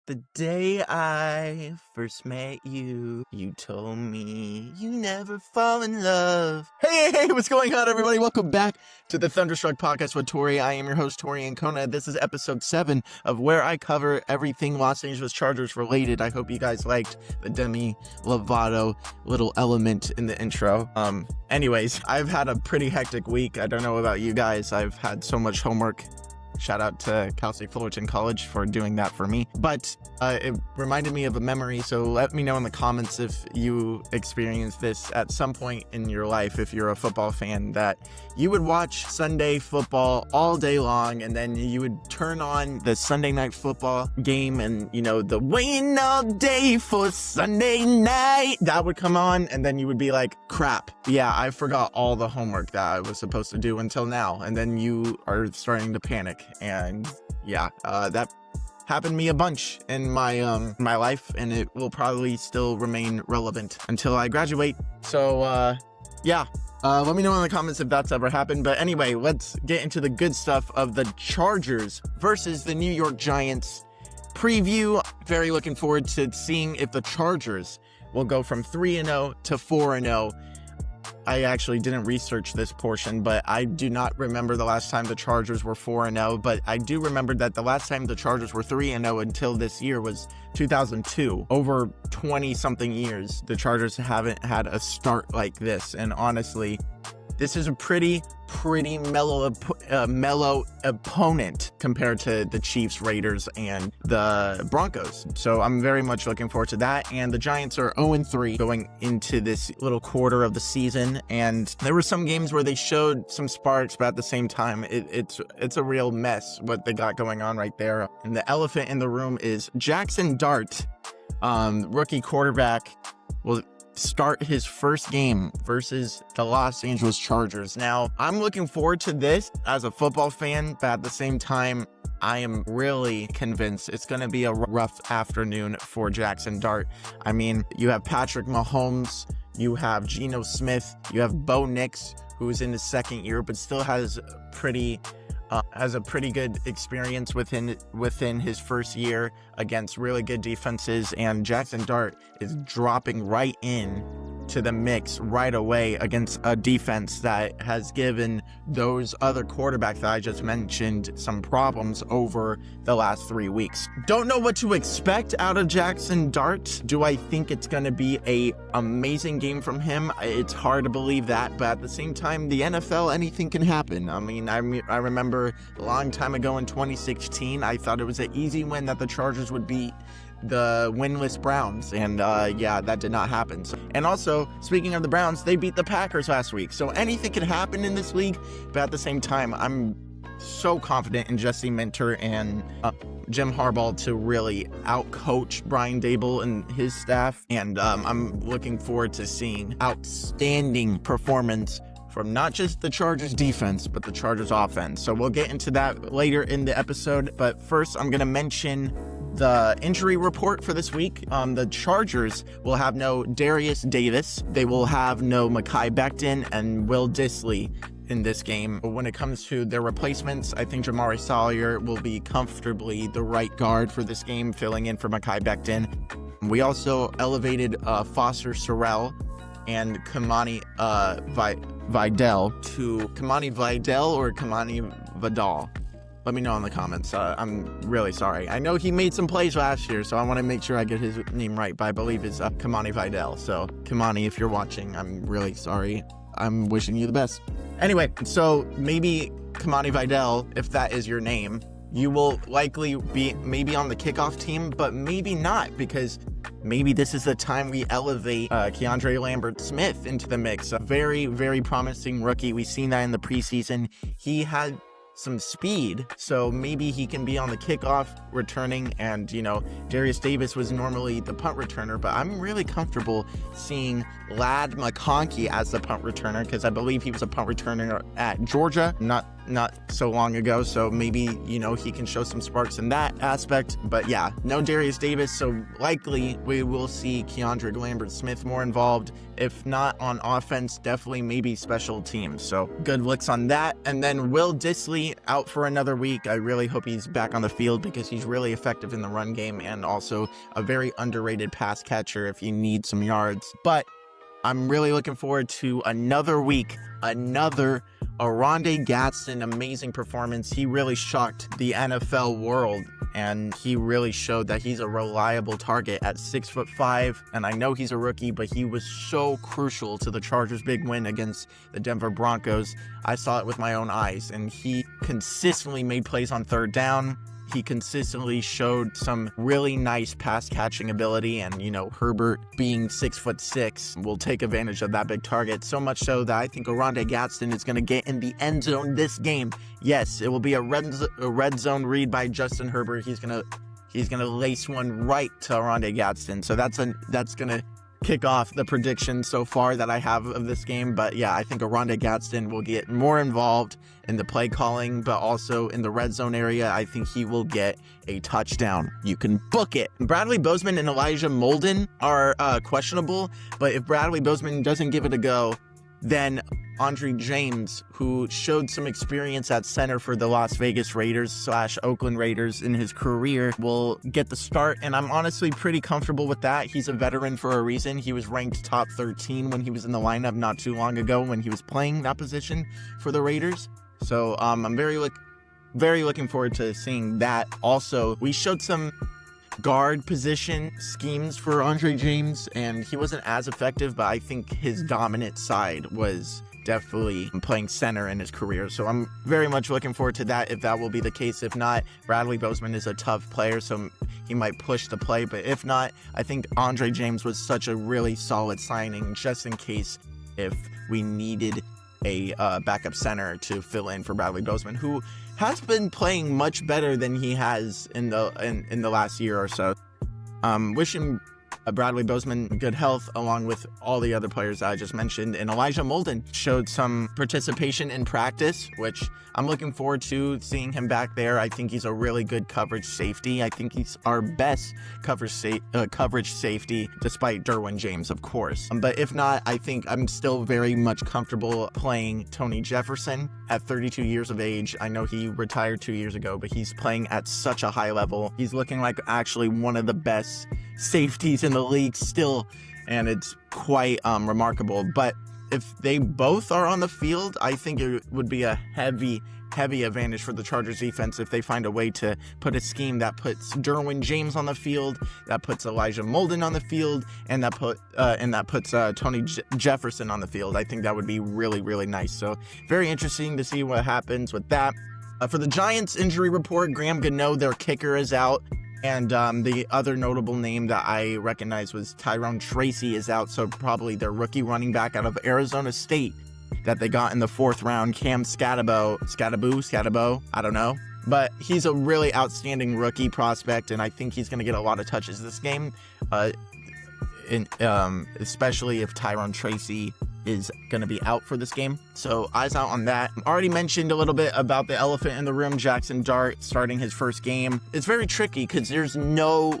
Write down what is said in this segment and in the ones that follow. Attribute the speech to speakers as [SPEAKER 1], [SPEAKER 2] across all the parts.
[SPEAKER 1] The day I first met you, you told me you never fall in love. Hey, what's going on, everybody? Welcome back to the Thunderstruck Podcast with Tori. I am your host, Tori Ancona. This is episode 7 of where I cover everything Los Angeles Chargers related. I hope you guys liked the Demi Lovato little element in the intro. Anyways, I've had a pretty hectic week. I don't know about you guys. I've had so much homework. Shout out to Cal State Fullerton College for doing that for me. But it reminded me of a memory, so let me know in the comments if you experienced this at some point in your life, if you're a football fan, that you would watch Sunday football all day long, and then you would turn on the Sunday night football game, and, you know, the waiting all day for Sunday night, that would come on, and then you would be like, crap, yeah, I forgot all the homework that I was supposed to do until now, and then you are starting to panic. And yeah, that happened to me a bunch in my my life, and it will probably still remain relevant until I graduate. So yeah, let me know in the comments if that's ever happened. But anyway, let's get into the good stuff of the Chargers versus the New York Giants preview. Very looking forward to seeing if the Chargers will go from 3-0 to 4-0. I actually didn't research this portion, but I do not remember the last time the Chargers were 4-0, but I do remember that the last time the Chargers were 3-0 until this year was 2002. Over 20-something years, the Chargers haven't had a start like this, and honestly, this is a pretty mellow opponent compared to the Chiefs, Raiders, and the Broncos. So I'm very much looking forward to that. And the Giants are 0-3 going into this little quarter of the season. And there were some games where they showed some sparks, but at the same time, it's a real mess what they got going on right there. And the elephant in the room is Jackson Dart, rookie quarterback, will start his first game versus the Los Angeles Chargers. Now, I'm looking forward to this as a football fan, but at the same time, I am really convinced it's going to be a rough afternoon for Jackson Dart. I mean, you have Patrick Mahomes, you have Geno Smith, you have Bo Nix, who is in his second year, but still has a pretty good experience within his first year against really good defenses, and Jackson Dart is dropping right in to the mix right away against a defense that has given those other quarterbacks that I just mentioned some problems over the last 3 weeks. Don't know what to expect out of Jackson Dart. Do I think it's going to be an amazing game from him? It's hard to believe that, but at the same time, the NFL, anything can happen. I mean, I remember a long time ago in 2016, I thought it was an easy win that the Chargers would beat the winless Browns, and yeah, that did not happen. And also, speaking of the Browns, they beat the Packers last week, so anything can happen in this league, but at the same time, I'm so confident in Jesse Minter and Jim Harbaugh to really outcoach Brian Daboll and his staff, and I'm looking forward to seeing outstanding performance from not just the Chargers defense, but the Chargers offense. So we'll get into that later in the episode, but first I'm going to mention the injury report for this week. The Chargers will have no Darius Davis. They will have no Mekhi Becton and Will Dissly in this game. When it comes to their replacements, I think Jamari Sawyer will be comfortably the right guard for this game, filling in for Mekhi Becton. We also elevated Foster Sorrell and Kamani Vidal to Kamani Vidal or Kamani Vidal. Let me know in the comments. I'm really sorry. I know he made some plays last year, so I want to make sure I get his name right, but I believe it's Kamani Vidal. So, Kamani, if you're watching, I'm really sorry. I'm wishing you the best. Anyway, so maybe Kamani Vidal, if that is your name, you will likely be maybe on the kickoff team, but maybe not, because maybe this is the time we elevate Keandre Lambert-Smith into the mix. A very, very promising rookie. We've seen that in the preseason. He had some speed, so maybe he can be on the kickoff returning, and, you know, Darius Davis was normally the punt returner, but I'm really comfortable seeing Ladd McConkey as the punt returner, because I believe he was a punt returner at Georgia. I'm not not so long ago, so maybe, you know, he can show some sparks in that aspect. But yeah, no Darius Davis, so likely we will see Keandre Lambert-Smith more involved. If not on offense, definitely maybe special teams. So good looks on that. And then Will Dissly out for another week. I really hope he's back on the field because he's really effective in the run game and also a very underrated pass catcher if you need some yards. But I'm really looking forward to another week, another Oronde Gadsden amazing performance. He really shocked the NFL world, and he really showed that he's a reliable target at 6'5". And I know he's a rookie, but he was so crucial to the Chargers' big win against the Denver Broncos. I saw it with my own eyes, and he consistently made plays on third down. He consistently showed some really nice pass catching ability, and, you know, Herbert being 6'6" will take advantage of that big target, so much so that I think Oronde Gadsden is going to get in the end zone this game. Yes, it will be a red zone read by Justin Herbert. He's gonna lace one right to Oronde Gadsden. So that's gonna kick off the prediction so far that I have of this game. But yeah, I think Oronde Gadsden will get more involved in the play calling, but also in the red zone area. I think he will get a touchdown. You can book it. Bradley Bozeman and Elijah Molden are questionable, but if Bradley Bozeman doesn't give it a go, then Andre James, who showed some experience at center for the Las Vegas Raiders / Oakland Raiders in his career, will get the start. And I'm honestly pretty comfortable with that. He's a veteran for a reason. He was ranked top 13 when he was in the lineup not too long ago when he was playing that position for the Raiders. So I'm very looking forward to seeing that. Also, we showed some guard position schemes for Andre James, and he wasn't as effective, but I think his dominant side was definitely playing center in his career. So I'm very much looking forward to that, if that will be the case. If not, Bradley Bozeman is a tough player, so he might push the play. But if not, I think Andre James was such a really solid signing, just in case if we needed a backup center to fill in for Bradley Bozeman, who has been playing much better than he has in the last year or so. Wishing Bradley Bozeman good health, along with all the other players that I just mentioned. And Elijah Molden showed some participation in practice, which I'm looking forward to seeing him back there. I think he's a really good coverage safety. I think he's our best coverage safety, despite Derwin James, of course. But if not, I think I'm still very much comfortable playing Tony Jefferson at 32 years of age. I know he retired 2 years ago, but he's playing at such a high level. He's looking like actually one of the best safeties in the league still, and it's quite remarkable. But if they both are on the field, I think it would be a heavy advantage for the Chargers defense if they find a way to put a scheme that puts Derwin James on the field, that puts Elijah Molden on the field, and that puts Tony Jefferson on the field. I think that would be really nice. So very interesting to see what happens with that. For the Giants injury report, Graham Gano, their kicker, is out. And the other notable name that I recognized was Tyrone Tracy is out, so probably their rookie running back out of Arizona State that they got in the 4th round, Cam Scatabo, I don't know. But he's a really outstanding rookie prospect, and I think he's going to get a lot of touches this game, especially if Tyrone Tracy is going to be out for this game. So eyes out on that. Already mentioned a little bit about the elephant in the room, Jackson Dart starting his first game. It's very tricky because there's no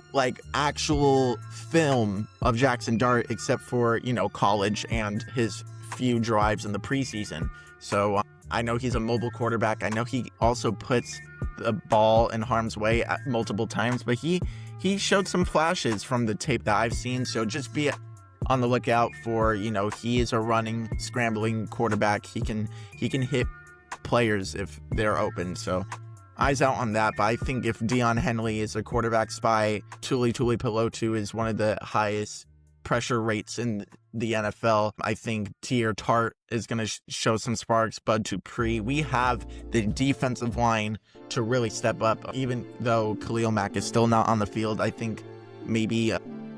[SPEAKER 1] actual film of Jackson Dart except for, college and his few drives in the preseason. So I know he's a mobile quarterback. I know he also puts the ball in harm's way at multiple times, but he showed some flashes from the tape that I've seen. So just be on the lookout for, he is a running, scrambling quarterback. He can hit players if they're open. So eyes out on that. But I think if Deion Henley is a quarterback spy, Tuli Tuipulotu is one of the highest pressure rates in the NFL. I think Tier Tart is going to show some sparks. Bud Dupree. We have the defensive line to really step up. Even though Khalil Mack is still not on the field, I think maybe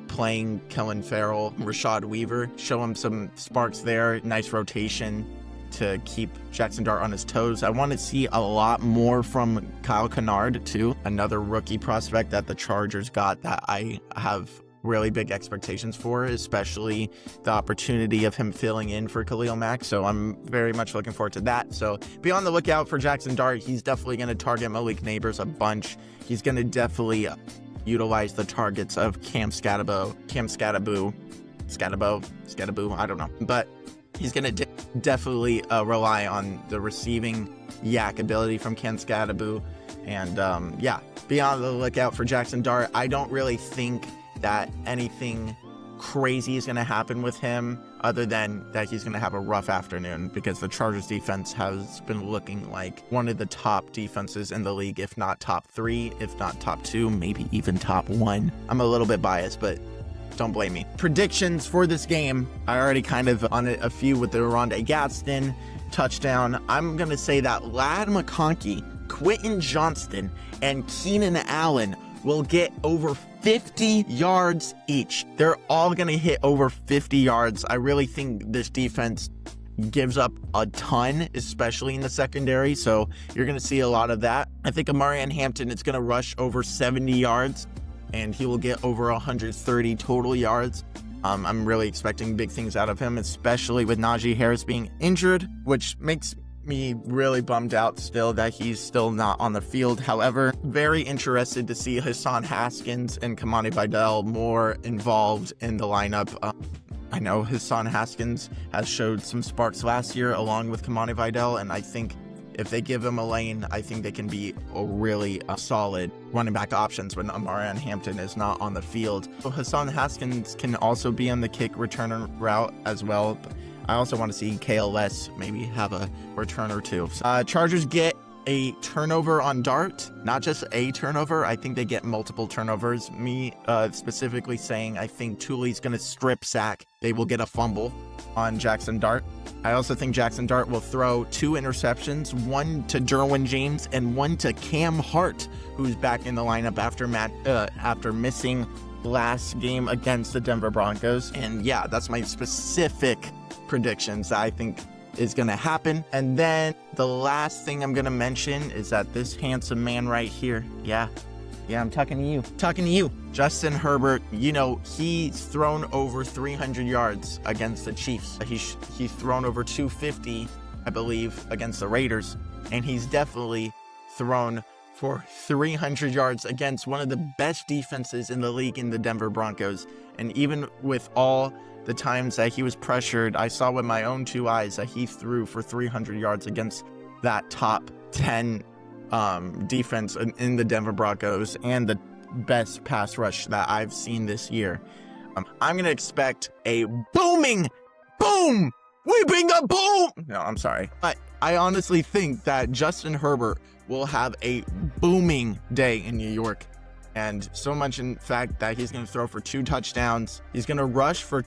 [SPEAKER 1] playing Kellen Farrell, Rashad Weaver, show him some sparks there. Nice rotation to keep Jackson Dart on his toes. I want to see a lot more from Kyle Kennard too, another rookie prospect that the Chargers got that I have really big expectations for, especially the opportunity of him filling in for Khalil Mack. So I'm very much looking forward to that. So be on the lookout for Jackson Dart. He's definitely going to target Malik Neighbors a bunch. He's going to definitely utilize the targets of Cam Scatterbo, I don't know. But he's going to definitely rely on the receiving yak ability from Cam Scatterbo. And yeah, be on the lookout for Jackson Dart. I don't really think that anything crazy is going to happen with him other than that he's going to have a rough afternoon, because the Chargers defense has been looking like one of the top defenses in the league, if not top 3, if not top 2, maybe even top 1. I'm a little bit biased, but don't blame me. Predictions for this game, I already kind of on it a few with the Rondé Gadsden touchdown. I'm going to say that Ladd McConkey, Quentin Johnston, and Keenan Allen will get over 50 yards each. They're all going to hit over 50 yards. I really think this defense gives up a ton, especially in the secondary. So you're going to see a lot of that. I think Amarian Hampton is going to rush over 70 yards, and he will get over 130 total yards. I'm really expecting big things out of him, especially with Najee Harris being injured, which makes me really bummed out still that he's still not on the field. However, very interested to see Hassan Haskins and Kamani Vidal more involved in the lineup. I know Hassan Haskins has showed some sparks last year along with Kamani Vidal, and I think if they give him a lane, I think they can be a really solid running back options when Amarian Hampton is not on the field. So Hassan Haskins can also be on the kick returner route as well. I also want to see KLS maybe have a return or two. Chargers get a turnover on Dart, not just a turnover. I think they get multiple turnovers. Me specifically saying I think Thule's going to strip sack. They will get a fumble on Jackson Dart. I also think Jackson Dart will throw 2 interceptions, one to Derwin James and one to Cam Hart, who's back in the lineup after missing last game against the Denver Broncos. And yeah, that's my specific predictions that I think is going to happen. And then the last thing I'm going to mention is that this handsome man right here, yeah, I'm talking to you, Justin Herbert. You know, he's thrown over 300 yards against the Chiefs. He's thrown over 250, I believe, against the Raiders, and he's definitely thrown for 300 yards against one of the best defenses in the league in the Denver Broncos. And even with all the times that he was pressured, I saw with my own 2 eyes that he threw for 300 yards against that top 10 defense in the Denver Broncos and the best pass rush that I've seen this year. I'm going to expect a booming boom. We bring a boom. No, I'm sorry. But I honestly think that Justin Herbert will have a booming day in New York. And so much, in fact, that he's going to throw for 2 touchdowns. He's going to rush for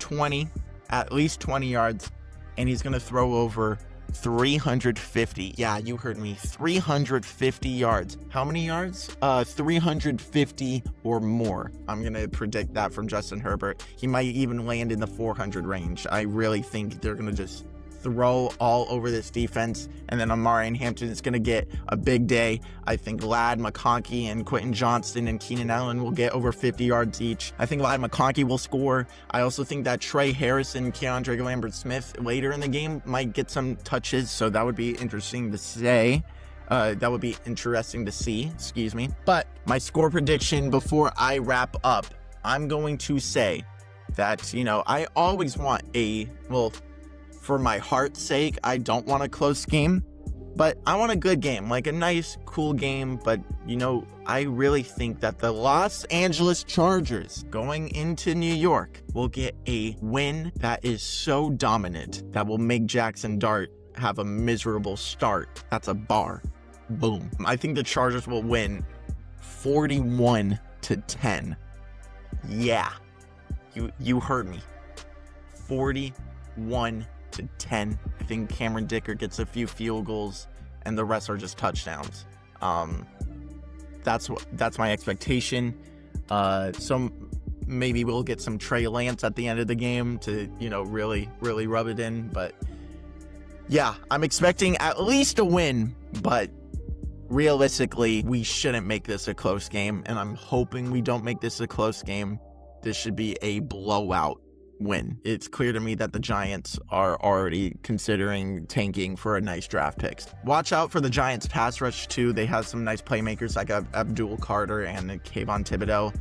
[SPEAKER 1] at least 20 yards. And he's going to throw over 350. Yeah, you heard me. 350 yards. How many yards? 350 or more. I'm going to predict that from Justin Herbert. He might even land in the 400 range. I really think they're going to just throw all over this defense, and then Amarian Hampton is going to get a big day. I think Ladd McConkey and Quentin Johnston and Keenan Allen will get over 50 yards each. I think Ladd McConkey will score. I also think that Trey Harrison, Keandre Lambert-Smith later in the game might get some touches, so that would be interesting to say. That would be interesting to see, excuse me. But my score prediction before I wrap up, I'm going to say that, I always want for my heart's sake, I don't want a close game, but I want a good game, like a nice, cool game. But, I really think that the Los Angeles Chargers going into New York will get a win that is so dominant that will make Jackson Dart have a miserable start. That's a bar. Boom. I think the Chargers will win 41-10. Yeah, you heard me. 41-10. I think Cameron Dicker gets a few field goals, and the rest are just touchdowns. That's my expectation. So maybe we'll get some Trey Lance at the end of the game to really rub it in. But yeah, I'm expecting at least a win, but realistically, we shouldn't make this a close game, and I'm hoping we don't make this a close game. this should be a blowout win. It's clear to me that the Giants are already considering tanking for a nice draft picks. Watch out for the Giants pass rush too. They have some nice playmakers like Abdul Carter and Kayvon Thibodeau.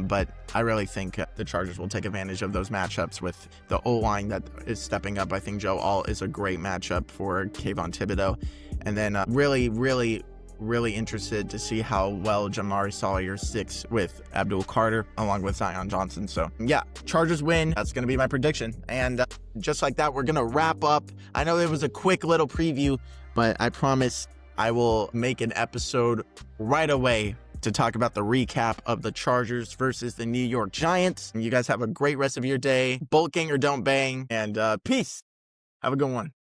[SPEAKER 1] But I really think the Chargers will take advantage of those matchups with the O-line that is stepping up. I think Joe Alt is a great matchup for Kayvon Thibodeau. And then really interested to see how well Jamari Sawyer sticks with Abdul Carter along with Zion Johnson. So yeah, Chargers win. That's going to be my prediction. And just like that, we're going to wrap up. I know it was a quick little preview, but I promise I will make an episode right away to talk about the recap of the Chargers versus the New York Giants. And you guys have a great rest of your day. Bolt gang or don't bang. And peace. Have a good one.